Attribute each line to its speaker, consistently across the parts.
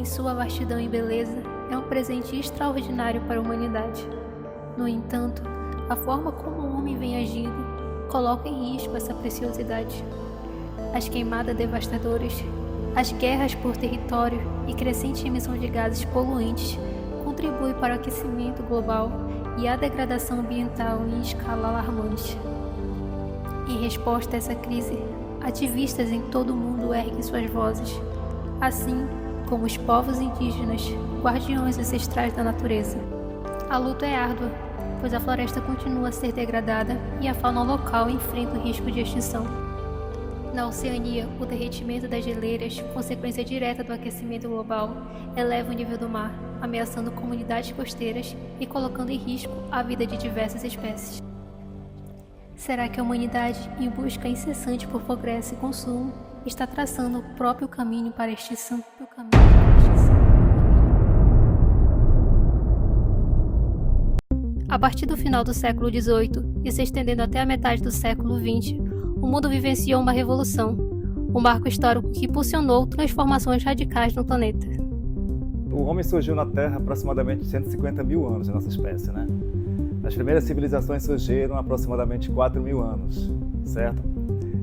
Speaker 1: sua vastidão e beleza, é um presente extraordinário para a humanidade. No entanto, a forma como o homem vem agindo coloca em risco essa preciosidade. As queimadas devastadoras, as guerras por território e crescente emissão de gases poluentes contribuem para o aquecimento global e a degradação ambiental em escala alarmante. Em resposta a essa crise, ativistas em todo o mundo erguem suas vozes, assim como os povos indígenas, guardiões ancestrais da natureza. A luta é árdua, pois a floresta continua a ser degradada e a fauna local enfrenta o risco de extinção. Na Oceania, o derretimento das geleiras, consequência direta do aquecimento global, eleva o nível do mar, ameaçando comunidades costeiras e colocando em risco a vida de diversas espécies. Será que a humanidade, em busca incessante por progresso e consumo, está traçando o próprio caminho para a extinção? A partir do final do século XVIII e se estendendo até a metade do século XX, o mundo vivenciou uma revolução, um marco histórico que impulsionou transformações radicais no planeta.
Speaker 2: O homem surgiu na Terra há aproximadamente 150 mil anos, a nossa espécie, né? As primeiras civilizações surgiram há aproximadamente 4 mil anos, certo?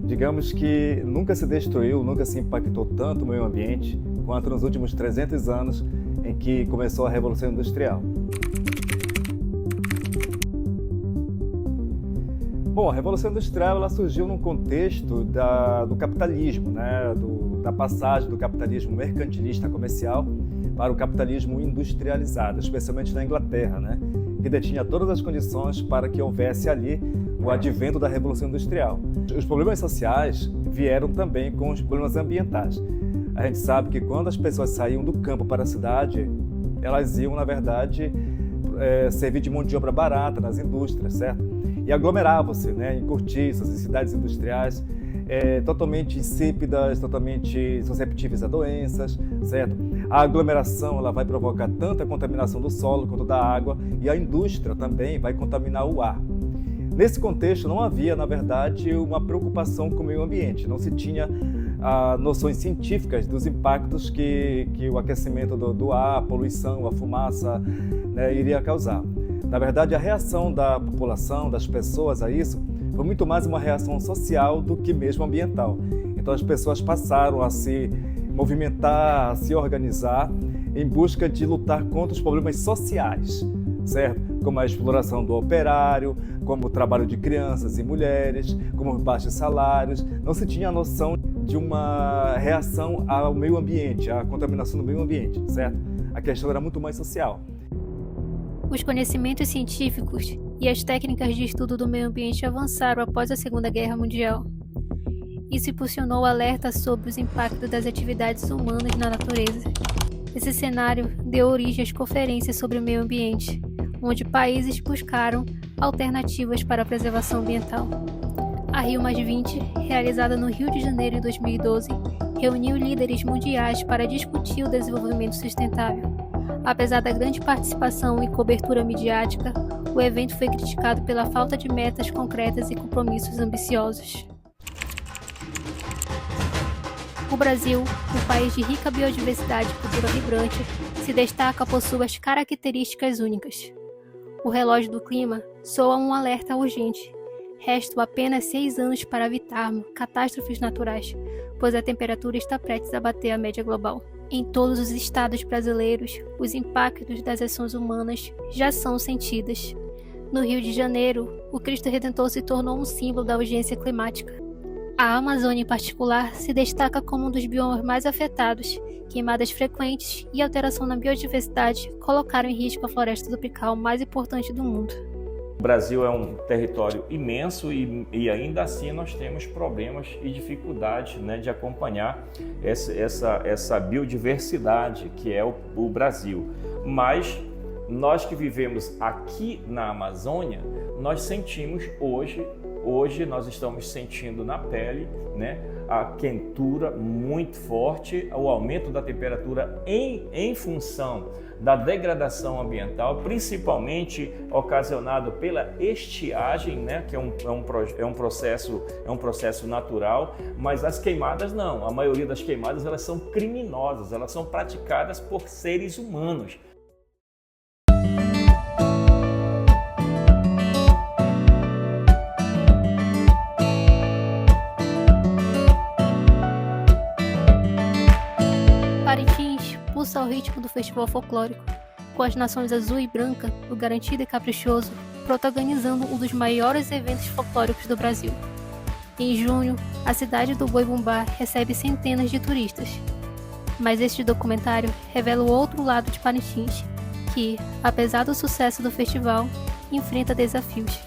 Speaker 2: Digamos que nunca se destruiu, nunca se impactou tanto o meio ambiente quanto nos últimos 300 anos em que começou a Revolução Industrial. Bom, a Revolução Industrial ela surgiu num contexto do capitalismo, né? Da passagem do capitalismo mercantilista comercial para o capitalismo industrializado, especialmente na Inglaterra, né? Que detinha todas as condições para que houvesse ali o advento da Revolução Industrial. Os problemas sociais vieram também com os problemas ambientais. A gente sabe que quando as pessoas saíam do campo para a cidade, elas iam, na verdade, servir de mão de obra barata nas indústrias, certo? E aglomeravam-se, né, em cortiços, em cidades industriais, totalmente insípidas, totalmente susceptíveis a doenças, certo? A aglomeração ela vai provocar tanta contaminação do solo quanto da água e a indústria também vai contaminar o ar. Nesse contexto não havia, na verdade, uma preocupação com o meio ambiente, não se tinha noções científicas dos impactos que o aquecimento do ar, a poluição, a fumaça, né, iria causar. Na verdade, a reação da população, das pessoas a isso, foi muito mais uma reação social do que mesmo ambiental. Então as pessoas passaram a se movimentar, a se organizar em busca de lutar contra os problemas sociais, certo? Como a exploração do operário, como o trabalho de crianças e mulheres, como os baixos salários. Não se tinha a noção de uma reação ao meio ambiente, à contaminação do meio ambiente, certo? A questão era muito mais social.
Speaker 1: Os conhecimentos científicos e as técnicas de estudo do meio ambiente avançaram após a Segunda Guerra Mundial. Isso impulsionou o alerta sobre os impactos das atividades humanas na natureza. Esse cenário deu origem às conferências sobre o meio ambiente, onde países buscaram alternativas para a preservação ambiental. A Rio+20, realizada no Rio de Janeiro em 2012, reuniu líderes mundiais para discutir o desenvolvimento sustentável. Apesar da grande participação e cobertura midiática, o evento foi criticado pela falta de metas concretas e compromissos ambiciosos. O Brasil, um país de rica biodiversidade e cultura vibrante, se destaca por suas características únicas. O relógio do clima soa um alerta urgente. Restam apenas 6 anos para evitarmos catástrofes naturais, pois a temperatura está prestes a bater a média global. Em todos os estados brasileiros, os impactos das ações humanas já são sentidos. No Rio de Janeiro, o Cristo Redentor se tornou um símbolo da urgência climática. A Amazônia, em particular, se destaca como um dos biomas mais afetados. Queimadas frequentes e alteração na biodiversidade colocaram em risco a floresta tropical mais importante do mundo.
Speaker 3: O Brasil é um território imenso e ainda assim nós temos problemas e dificuldades, né, de acompanhar essa biodiversidade que é o Brasil. Mas nós que vivemos aqui na Amazônia, nós sentimos hoje hoje nós estamos sentindo na pele, né, a quentura muito forte, o aumento da temperatura em função da degradação ambiental, principalmente ocasionado pela estiagem, né, que é um processo natural, mas as queimadas não. A maioria das queimadas elas são criminosas, elas são praticadas por seres humanos.
Speaker 1: Parintins pulsa ao ritmo do festival folclórico, com as nações azul e branca, do Garantido e Caprichoso, protagonizando um dos maiores eventos folclóricos do Brasil. Em junho, a cidade do Boi-Bumbá recebe centenas de turistas. Mas este documentário revela o outro lado de Parintins, que, apesar do sucesso do festival, enfrenta desafios.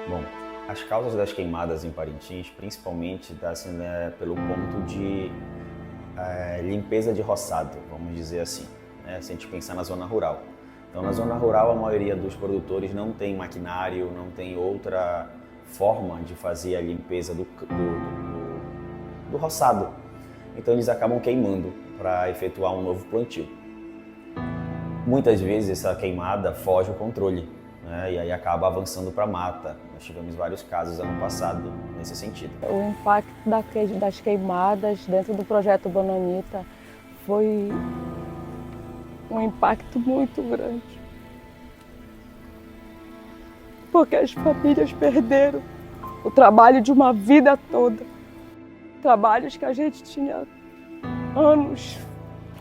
Speaker 4: Bom, as causas das queimadas em Parintins, principalmente, dá-se, né, pelo ponto de limpeza de roçado, vamos dizer assim, né, se a gente pensar na zona rural. Então, na zona rural, a maioria dos produtores não tem maquinário, não tem outra forma de fazer a limpeza do roçado. Então, eles acabam queimando para efetuar um novo plantio. Muitas vezes, essa queimada foge ao controle, né, e aí acaba avançando para a mata. Nós tivemos vários casos ano passado nesse sentido.
Speaker 5: O impacto das queimadas dentro do projeto Bananita foi um impacto muito grande, porque as famílias perderam o trabalho de uma vida toda, trabalhos que a gente tinha anos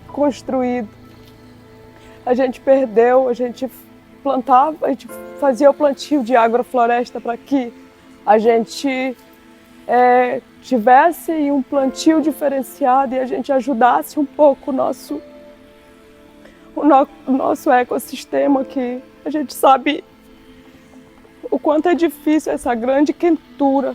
Speaker 5: construído. A gente perdeu, a gente plantava, a gente fazia o plantio de agrofloresta para que a gente tivesse um plantio diferenciado e a gente ajudasse um pouco o nosso ecossistema, que a gente sabe o quanto é difícil essa grande quentura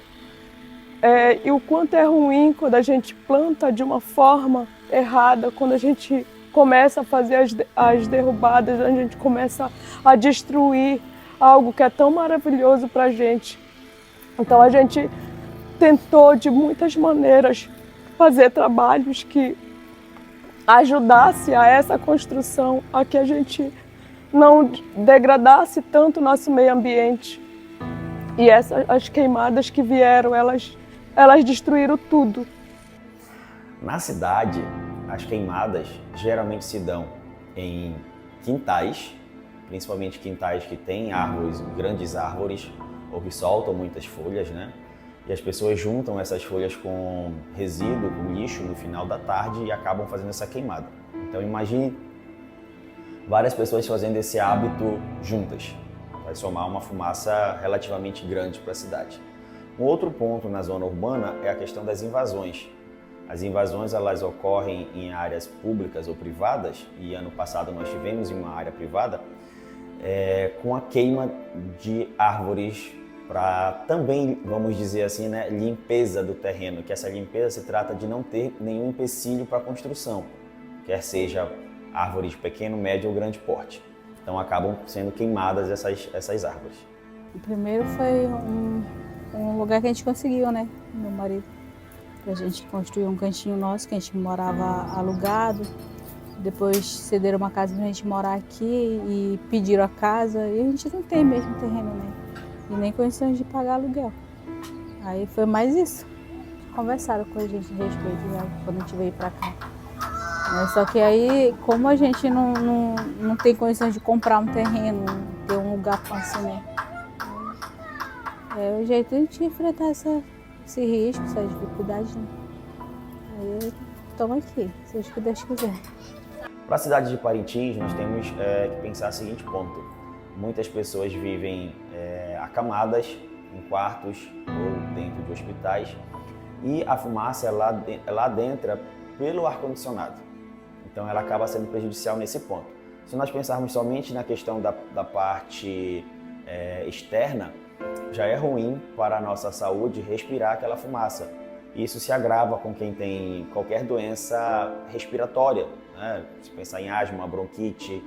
Speaker 5: e o quanto é ruim quando a gente planta de uma forma errada, quando a gente começa a fazer as derrubadas, a gente começa a destruir algo que é tão maravilhoso para a gente. Então a gente tentou de muitas maneiras fazer trabalhos que ajudasse a essa construção, a que a gente não degradasse tanto o nosso meio ambiente. E as queimadas que vieram, elas destruíram tudo.
Speaker 4: Na cidade, as queimadas geralmente se dão em quintais, principalmente quintais que têm árvores, grandes árvores, ou que soltam muitas folhas, né? E as pessoas juntam essas folhas com resíduo, com lixo no final da tarde e acabam fazendo essa queimada. Então imagine várias pessoas fazendo esse hábito juntas. Vai somar uma fumaça relativamente grande para a cidade. Um outro ponto na zona urbana é a questão das invasões. As invasões, elas ocorrem em áreas públicas ou privadas, e ano passado nós tivemos em uma área privada, com a queima de árvores para também, vamos dizer assim, né, limpeza do terreno, que essa limpeza se trata de não ter nenhum empecilho para a construção, quer seja árvores de pequeno, médio ou grande porte. Então acabam sendo queimadas essas árvores.
Speaker 6: O primeiro foi um lugar que a gente conseguiu, né, meu marido. A gente construiu um cantinho nosso, que a gente morava alugado. Depois cederam uma casa pra gente morar aqui e pediram a casa. E a gente não tem mesmo terreno, né? E nem condições de pagar aluguel. Aí foi mais isso. Conversaram com a gente a respeito, né, quando a gente veio pra cá. Só que aí, como a gente não tem condições de comprar um terreno, ter um lugar pra assim, né? É o jeito de a gente enfrentar essa esse risco, essa dificuldade, né? Aí estamos aqui, seja o que Deus quiser.
Speaker 4: Para a cidade de Parintins, nós temos que pensar o seguinte ponto. Muitas pessoas vivem acamadas em quartos ou dentro de hospitais e a fumaça ela adentra pelo ar-condicionado. Então ela acaba sendo prejudicial nesse ponto. Se nós pensarmos somente na questão da parte externa, já é ruim para a nossa saúde respirar aquela fumaça. Isso se agrava com quem tem qualquer doença respiratória, né? Se pensar em asma, bronquite,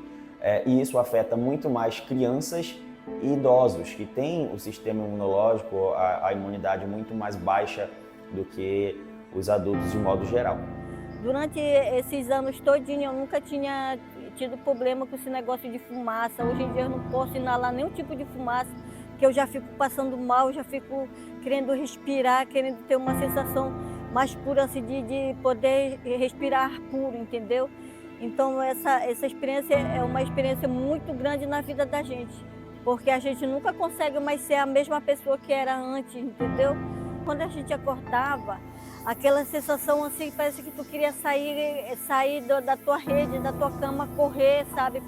Speaker 4: e isso afeta muito mais crianças e idosos, que têm o sistema imunológico, a imunidade muito mais baixa do que os adultos de modo geral.
Speaker 7: Durante esses anos todinho eu nunca tinha tido problema com esse negócio de fumaça. Hoje em dia eu não posso inalar nenhum tipo de fumaça, que eu já fico passando mal, já fico querendo respirar, querendo ter uma sensação mais pura assim, de poder respirar puro, entendeu? Então essa experiência é uma experiência muito grande na vida da gente, porque a gente nunca consegue mais ser a mesma pessoa que era antes, entendeu? Quando a gente acordava, aquela sensação assim, parece que tu queria sair da tua rede, da tua cama, correr, sabe?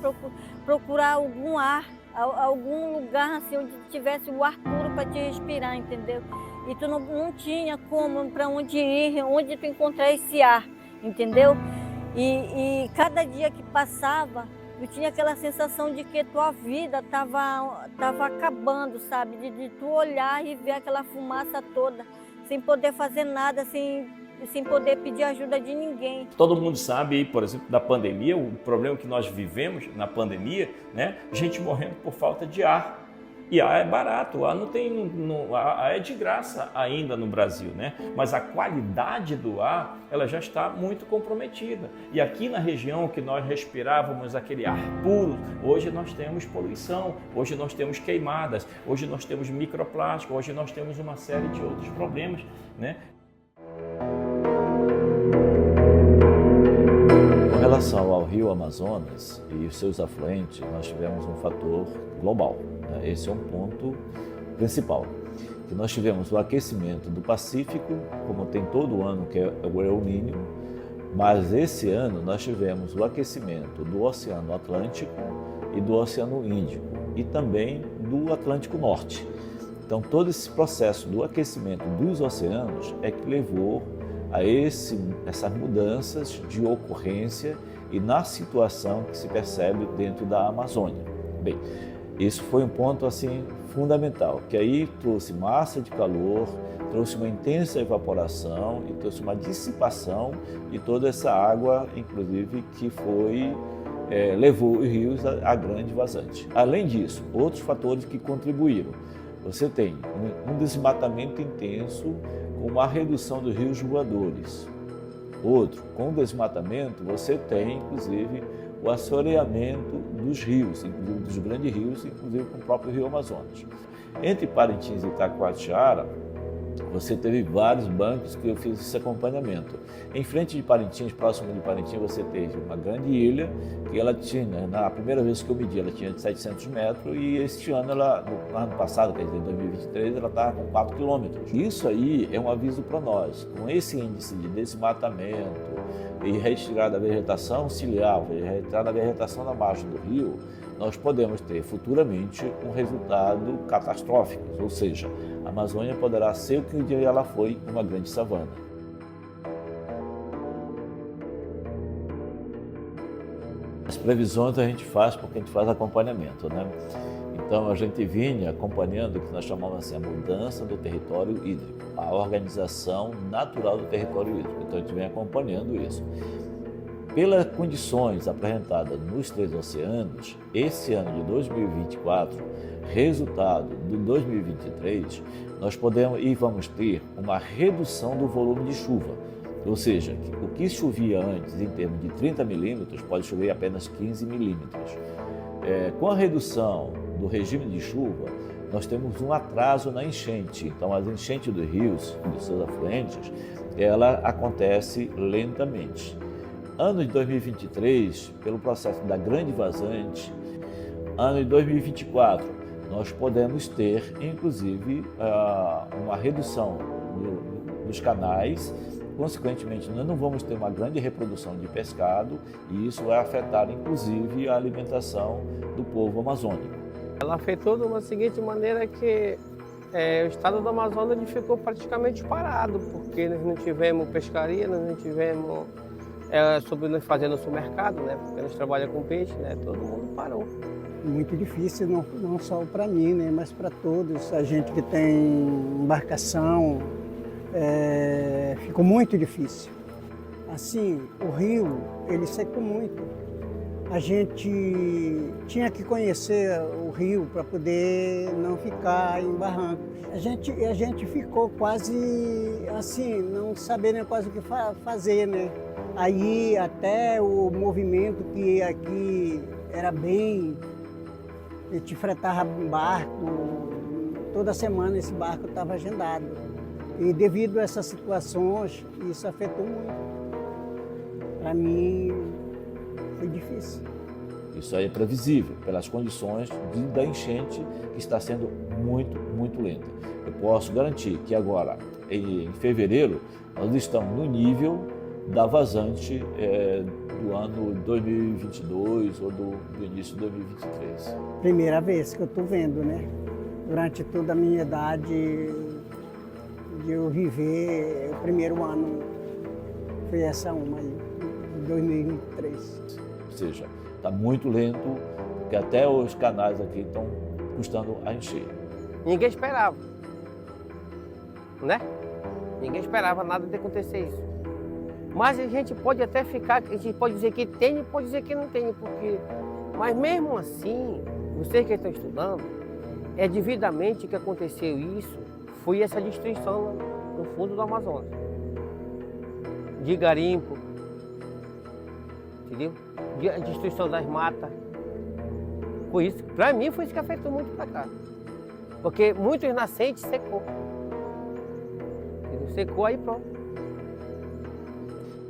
Speaker 7: Procurar algum ar, algum lugar assim, onde tivesse o ar puro para te respirar, entendeu? E tu não tinha como, para onde ir, onde tu encontrar esse ar, entendeu? E cada dia que passava, eu tinha aquela sensação de que tua vida tava acabando, sabe? De tu olhar e ver aquela fumaça toda, sem poder fazer nada, sem poder pedir ajuda de ninguém.
Speaker 3: Todo mundo sabe, por exemplo, da pandemia, o problema que nós vivemos na pandemia, né? Gente morrendo por falta de ar. E ar é barato, ar ar é de graça ainda no Brasil, né? Mas a qualidade do ar, ela já está muito comprometida. E aqui na região que nós respirávamos aquele ar puro, hoje nós temos poluição, hoje nós temos queimadas, hoje nós temos microplástico, hoje nós temos uma série de outros problemas, né?
Speaker 8: Com relação ao rio Amazonas e os seus afluentes, nós tivemos um fator global. Esse é um ponto principal, que nós tivemos o aquecimento do Pacífico, como tem todo ano, que é o El Niño, mas esse ano nós tivemos o aquecimento do Oceano Atlântico e do Oceano Índico, e também do Atlântico Norte. Então todo esse processo do aquecimento dos oceanos é que levou a essas mudanças de ocorrência e na situação que se percebe dentro da Amazônia. Bem, isso foi um ponto assim fundamental, que aí trouxe massa de calor, trouxe uma intensa evaporação e trouxe uma dissipação de toda essa água, inclusive que levou os rios a grande vazante. Além disso, outros fatores que contribuíram. Você tem um desmatamento intenso com uma redução dos rios voadores. Outro, com o desmatamento, você tem, inclusive, o assoreamento dos rios, inclusive dos grandes rios, inclusive com o próprio rio Amazonas. Entre Parintins e Itacoatiara, você teve vários bancos que eu fiz esse acompanhamento. Em frente de Parintins, próximo de Parintins, você teve uma grande ilha que ela tinha, na primeira vez que eu medi, ela tinha de 700 metros e este ano, no ano passado, quer dizer, em 2023, ela estava com 4 quilômetros. Isso aí é um aviso para nós. Com esse índice de desmatamento e retirada da vegetação ciliar, retirada da vegetação na margem do rio, nós podemos ter futuramente um resultado catastrófico, ou seja, a Amazônia poderá ser o que um dia ela foi, uma grande savana. As previsões a gente faz porque a gente faz acompanhamento, né? Então a gente vinha acompanhando o que nós chamamos assim, a mudança do território hídrico, a organização natural do território hídrico. Então a gente vem acompanhando isso. Pelas condições apresentadas nos 3 oceanos, esse ano de 2024, resultado do 2023, nós podemos e vamos ter uma redução do volume de chuva. Ou seja, o que chovia antes em termos de 30 milímetros pode chover apenas 15 milímetros. Com a redução do regime de chuva, nós temos um atraso na enchente. Então, as enchentes dos rios e dos seus afluentes, ela acontece lentamente. Ano de 2023, pelo processo da grande vazante, ano de 2024, nós podemos ter, inclusive, uma redução dos canais. Consequentemente, nós não vamos ter uma grande reprodução de pescado e isso vai afetar, inclusive, a alimentação do povo amazônico.
Speaker 9: Ela afetou de uma seguinte maneira que o estado do Amazonas ficou praticamente parado, porque nós não tivemos pescaria, nós não tivemos sobre nós fazendo o mercado, né? Porque nós trabalhamos com peixe, né? Todo mundo parou.
Speaker 10: Muito difícil, não só para mim, né? Mas para todos. A gente que tem embarcação, ficou muito difícil. Assim, o rio, ele secou muito. A gente tinha que conhecer o rio para poder não ficar em barrancos. A gente ficou quase assim, não sabendo quase o que fazer, né? Aí até o movimento que aqui era bem, a gente fretava um barco, toda semana esse barco estava agendado. E devido a essas situações, isso afetou muito. Para mim, foi difícil.
Speaker 8: Isso aí é previsível, pelas condições da enchente que está sendo muito, muito lenta. Eu posso garantir que agora, em fevereiro, nós estamos no nível da vazante do ano 2022 ou do início de 2023.
Speaker 10: Primeira vez que eu estou vendo, né? Durante toda a minha idade de eu viver, o primeiro ano foi essa uma aí, de 2023.
Speaker 8: Ou seja, está muito lento, porque até os canais aqui estão custando a encher.
Speaker 9: Ninguém esperava, né? Ninguém esperava nada de acontecer isso. Mas a gente pode até ficar, a gente pode dizer que tem e pode dizer que não tem, porque... Mas mesmo assim, vocês que estão estudando, devidamente que aconteceu isso, foi essa destruição no fundo do Amazonas. De garimpo, entendeu? A destruição das matas. Foi isso. Para mim foi isso que afetou muito para cá. Porque muitos nascentes secou. Entendeu? Secou aí pronto.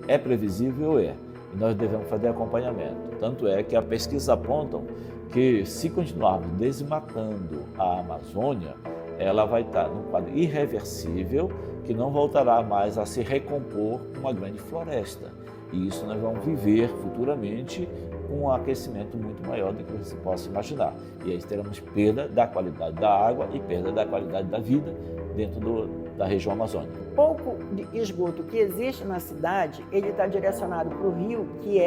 Speaker 8: É previsível? É. E nós devemos fazer acompanhamento. Tanto é que as pesquisas apontam que se continuarmos desmatando a Amazônia, ela vai estar num quadro irreversível que não voltará mais a se recompor uma grande floresta. E isso nós vamos viver futuramente com um aquecimento muito maior do que você possa imaginar. E aí teremos perda da qualidade da água e perda da qualidade da vida dentro da região amazônica.
Speaker 11: Pouco de esgoto que existe na cidade, ele está direcionado para o rio, que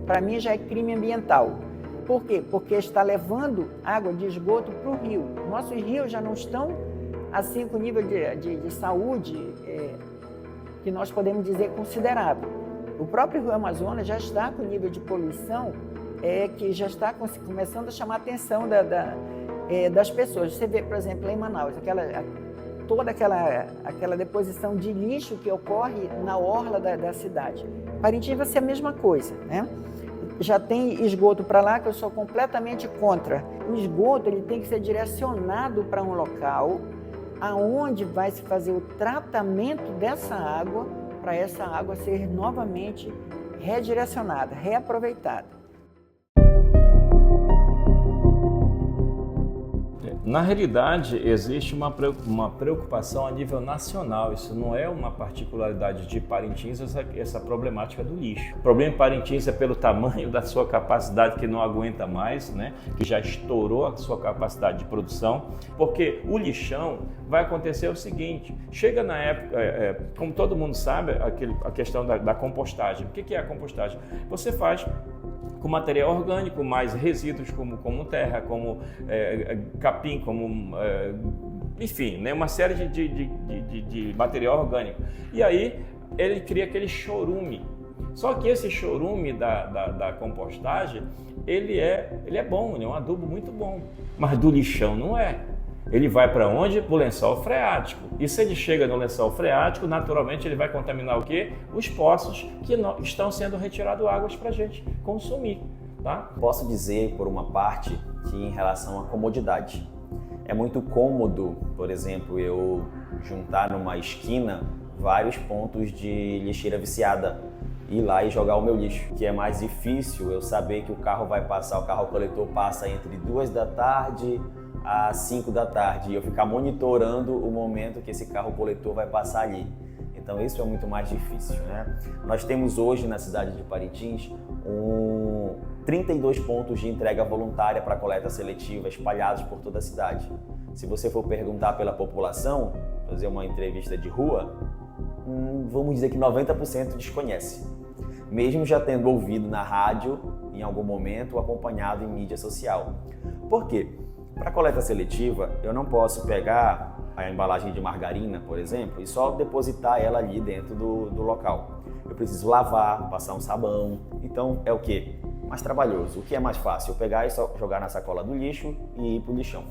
Speaker 11: para mim, já é crime ambiental. Por quê? Porque está levando água de esgoto para o rio. Nossos rios já não estão assim com nível de saúde que nós podemos dizer considerável. O próprio Rio Amazonas já está com nível de poluição que já está começando a chamar a atenção das pessoas. Você vê, por exemplo, em Manaus, toda aquela deposição de lixo que ocorre na orla da cidade. Parintins vai ser a mesma coisa, né? Já tem esgoto para lá, que eu sou completamente contra. O esgoto ele tem que ser direcionado para um local aonde vai se fazer o tratamento dessa água, para essa água ser novamente redirecionada, reaproveitada.
Speaker 3: Na realidade, existe uma preocupação a nível nacional. Isso não é uma particularidade de Parintins, essa problemática do lixo. O problema em Parintins é pelo tamanho da sua capacidade, que não aguenta mais, né? Que já estourou a sua capacidade de produção. Porque o lixão vai acontecer o seguinte, chega na época, como todo mundo sabe, a questão da compostagem. O que é a compostagem? Você faz com material orgânico, mais resíduos como terra, como capim, enfim, né, uma série de material orgânico. E aí ele cria aquele chorume. Só que esse chorume da compostagem, ele é bom, ele é um adubo muito bom, mas do lixão não é. Ele vai para onde? Para o lençol freático. E se ele chega no lençol freático, naturalmente ele vai contaminar o quê? Os poços que estão sendo retirados águas para a gente consumir. Tá?
Speaker 4: Posso dizer, por uma parte, que em relação à comodidade. É muito cômodo, por exemplo, eu juntar numa esquina vários pontos de lixeira viciada, ir lá e jogar o meu lixo. Que é mais difícil eu saber que o carro vai passar, o carro coletor passa entre 2 da tarde às 5 da tarde e eu ficar monitorando o momento que esse carro coletor vai passar ali. Então isso é muito mais difícil, né? Nós temos hoje na cidade de Parintins 32 pontos de entrega voluntária para coleta seletiva espalhados por toda a cidade. Se você for perguntar pela população, fazer uma entrevista de rua, vamos dizer que 90% desconhece, mesmo já tendo ouvido na rádio em algum momento ou acompanhado em mídia social. Por quê? Para coleta seletiva, eu não posso pegar a embalagem de margarina, por exemplo, e só depositar ela ali dentro do local. Eu preciso lavar, passar um sabão. Então é o quê? Mais trabalhoso. O que é mais fácil? Eu pegar e só jogar na sacola do lixo e ir para o lixão.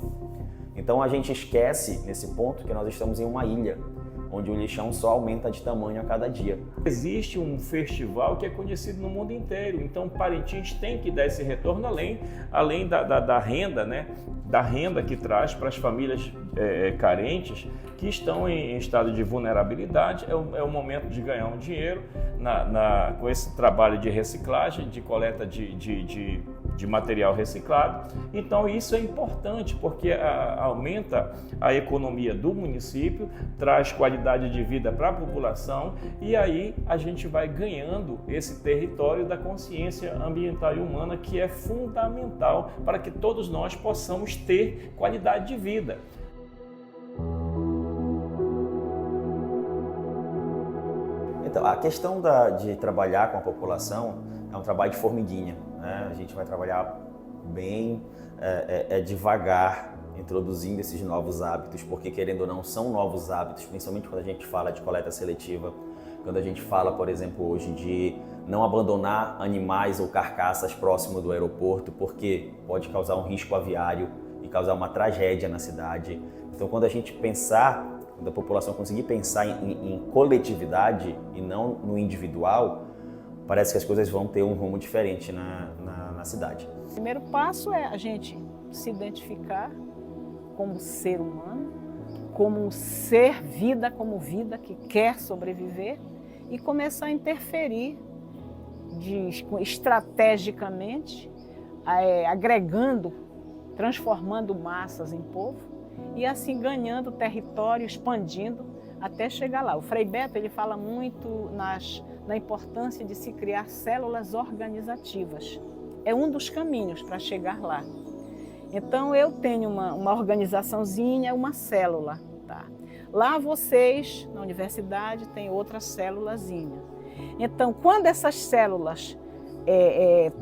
Speaker 4: Então a gente esquece nesse ponto que nós estamos em uma ilha, onde o lixão só aumenta de tamanho a cada dia.
Speaker 3: Existe um festival que é conhecido no mundo inteiro, então Parintins tem que dar esse retorno além da renda, né? Da renda que traz para as famílias carentes que estão em estado de vulnerabilidade. É o momento de ganhar um dinheiro com esse trabalho de reciclagem, de coleta de material reciclado. Então isso é importante porque aumenta a economia do município, traz qualidade de vida para a população e aí a gente vai ganhando esse território da consciência ambiental e humana que é fundamental para que todos nós possamos ter qualidade de vida.
Speaker 4: Então, a questão de trabalhar com a população é um trabalho de formiguinha, né? A gente vai trabalhar bem devagar, introduzindo esses novos hábitos, porque querendo ou não, são novos hábitos, principalmente quando a gente fala de coleta seletiva, quando a gente fala, por exemplo, hoje de não abandonar animais ou carcaças próximo do aeroporto, porque pode causar um risco aviário e causar uma tragédia na cidade. Então, quando a gente pensar, quando a população conseguir pensar em coletividade e não no individual, parece que as coisas vão ter um rumo diferente na cidade.
Speaker 6: O primeiro passo é a gente se identificar como ser humano, como um ser vida, como vida que quer sobreviver e começar a interferir estrategicamente, agregando, transformando massas em povo e assim ganhando território, expandindo até chegar lá. O Frei Beto ele fala muito na importância de se criar células organizativas. É um dos caminhos para chegar lá. Então eu tenho uma organizaçãozinha, uma célula. Tá? Lá vocês, na universidade, têm outra célulazinha. Então quando essas células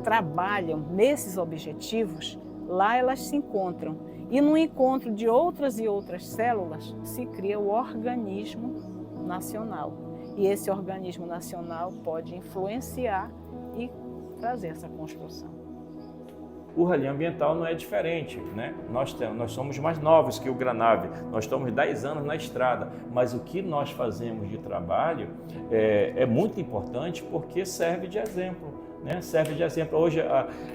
Speaker 6: trabalham nesses objetivos, lá elas se encontram. E no encontro de outras e outras células se cria o organismo nacional. E esse organismo nacional pode influenciar e trazer essa construção.
Speaker 3: O Rally Ambiental não é diferente, né? Nós somos mais novos que o Granave, nós estamos 10 anos na estrada, mas o que nós fazemos de trabalho é muito importante porque serve de exemplo, né? Serve de exemplo. Hoje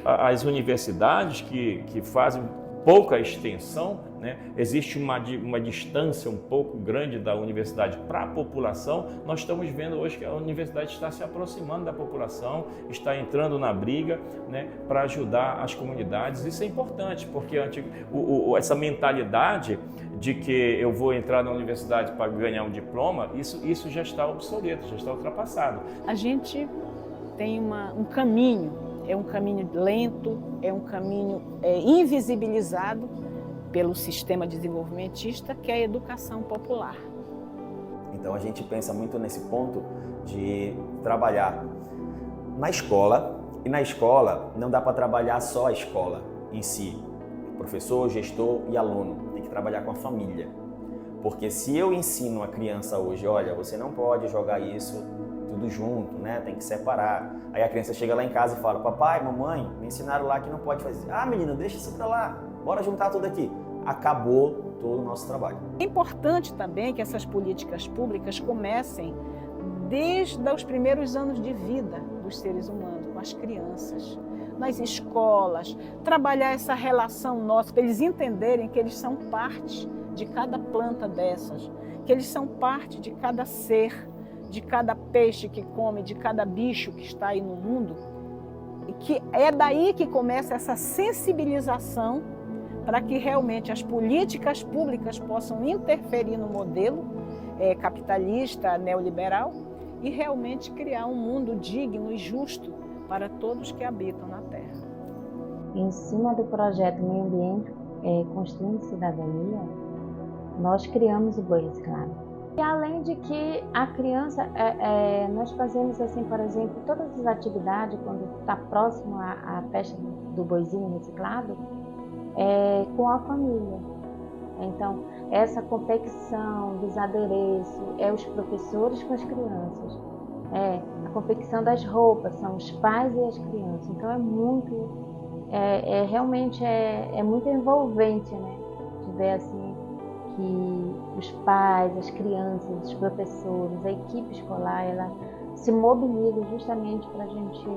Speaker 3: as universidades que fazem pouca extensão, né? Existe uma distância um pouco grande da universidade para a população. Nós estamos vendo hoje que a universidade está se aproximando da população, está entrando na briga, né? Para ajudar as comunidades. Isso é importante, porque essa mentalidade de que eu vou entrar na universidade para ganhar um diploma, isso já está obsoleto, já está ultrapassado.
Speaker 6: A gente tem um caminho. É um caminho lento, é um caminho invisibilizado pelo sistema desenvolvimentista, que é a educação popular.
Speaker 4: Então a gente pensa muito nesse ponto de trabalhar na escola, e na escola não dá para trabalhar só a escola em si, professor, gestor e aluno, tem que trabalhar com a família. Porque se eu ensino a criança hoje, olha, você não pode jogar isso tudo junto, né? Tem que separar. Aí a criança chega lá em casa e fala, papai, mamãe, me ensinaram lá que não pode fazer. Ah, menina, deixa isso pra lá, bora juntar tudo aqui. Acabou todo o nosso trabalho.
Speaker 6: É importante também que essas políticas públicas comecem desde os primeiros anos de vida dos seres humanos, com as crianças, nas escolas, trabalhar essa relação nossa, para eles entenderem que eles são parte de cada planta dessas, que eles são parte de cada ser, de cada peixe que come, de cada bicho que está aí no mundo, e que é daí que começa essa sensibilização
Speaker 12: para que realmente as políticas públicas possam interferir no modelo capitalista, neoliberal, e realmente criar um mundo digno e justo para todos que habitam na Terra.
Speaker 13: Em cima do projeto Meio Ambiente Construindo Cidadania, nós criamos o boi reciclado. E além de que a criança, nós fazemos assim, por exemplo, todas as atividades quando está próximo à festa do boizinho reciclado, com a família. Então, essa confecção dos adereços, os professores com as crianças, a confecção das roupas, são os pais e as crianças. Então, realmente muito envolvente, né? De ver assim, que os pais, as crianças, os professores, a equipe escolar, ela se mobiliza justamente para a gente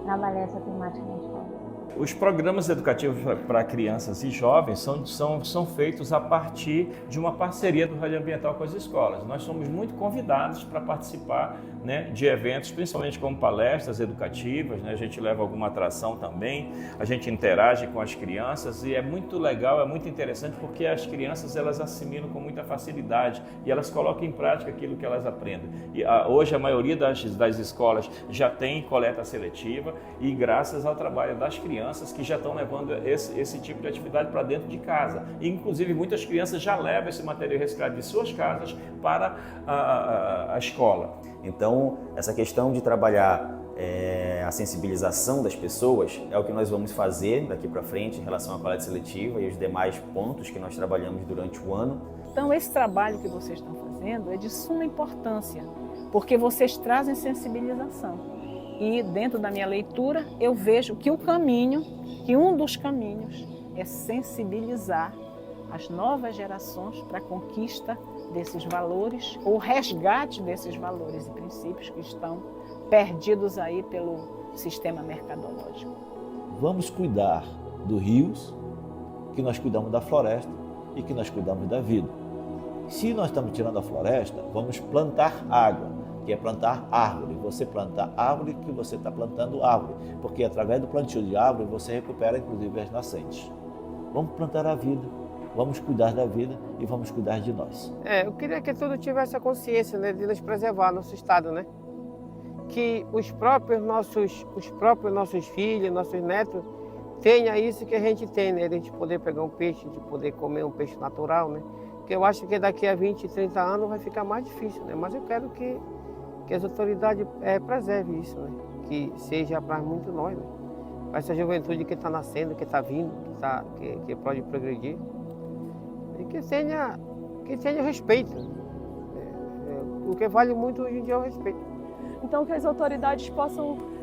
Speaker 13: trabalhar essa temática na escola.
Speaker 3: Os programas educativos para crianças e jovens são feitos a partir de uma parceria do Rádio Ambiental com as escolas. Nós somos muito convidados para participar, né, de eventos, principalmente como palestras educativas, né? A gente leva alguma atração também, a gente interage com as crianças e é muito legal, é muito interessante porque as crianças elas assimilam com muita facilidade e elas colocam em prática aquilo que elas aprendem. E hoje a maioria das escolas já tem coleta seletiva e graças ao trabalho das crianças que já estão levando esse tipo de atividade para dentro de casa. E, inclusive, muitas crianças já levam esse material reciclado de suas casas para a escola.
Speaker 4: Então, essa questão de trabalhar a sensibilização das pessoas é o que nós vamos fazer daqui para frente em relação à coleta seletiva e os demais pontos que nós trabalhamos durante o ano.
Speaker 12: Então, esse trabalho que vocês estão fazendo é de suma importância, porque vocês trazem sensibilização. E dentro da minha leitura, eu vejo que um dos caminhos é sensibilizar as novas gerações para a conquista desses valores, ou resgate desses valores e princípios que estão perdidos aí pelo sistema mercadológico.
Speaker 8: Vamos cuidar dos rios, que nós cuidamos da floresta e que nós cuidamos da vida. Se nós estamos tirando a floresta, vamos plantar água, que é plantar árvore. Você planta árvore que você está plantando árvore, porque através do plantio de árvore você recupera inclusive as nascentes. Vamos plantar a vida, vamos cuidar da vida e vamos cuidar de nós.
Speaker 9: Eu queria que todos tivessem a consciência, né, de nos preservar nosso estado, né? Que os próprios nossos filhos, nossos netos, tenham isso que a gente tem, né? De a gente poder pegar um peixe, de poder comer um peixe natural, né? Porque eu acho que daqui a 20, 30 anos vai ficar mais difícil, né? Mas eu quero que as autoridades preservem isso, né? Que seja para muito nós, né? Para essa juventude que está nascendo, que está vindo, que pode progredir. E que tenha respeito. O que vale muito hoje em dia é o respeito.
Speaker 5: Então, que as autoridades possam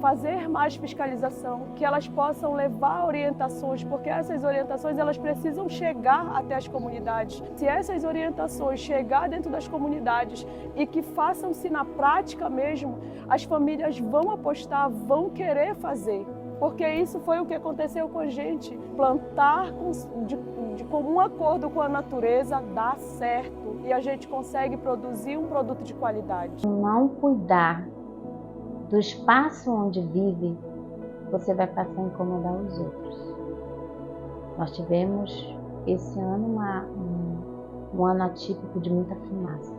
Speaker 5: fazer mais fiscalização, que elas possam levar orientações, porque essas orientações elas precisam chegar até as comunidades. Se essas orientações chegar dentro das comunidades e que façam-se na prática mesmo, as famílias vão apostar, vão querer fazer. Porque isso foi o que aconteceu com a gente. Plantar de comum acordo com a natureza dá certo e a gente consegue produzir um produto de qualidade.
Speaker 13: Não cuidar do espaço onde vive, você vai passar a incomodar os outros. Nós tivemos esse ano um ano atípico de muita fumaça.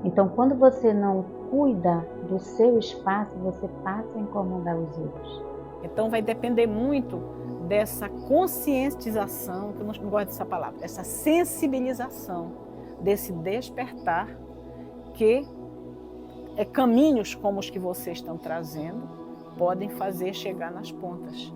Speaker 13: Então, quando você não cuida do seu espaço, você passa a incomodar os outros.
Speaker 12: Então, vai depender muito dessa conscientização, que eu não gosto dessa palavra, dessa sensibilização, desse despertar que caminhos como os que vocês estão trazendo podem fazer chegar nas pontas.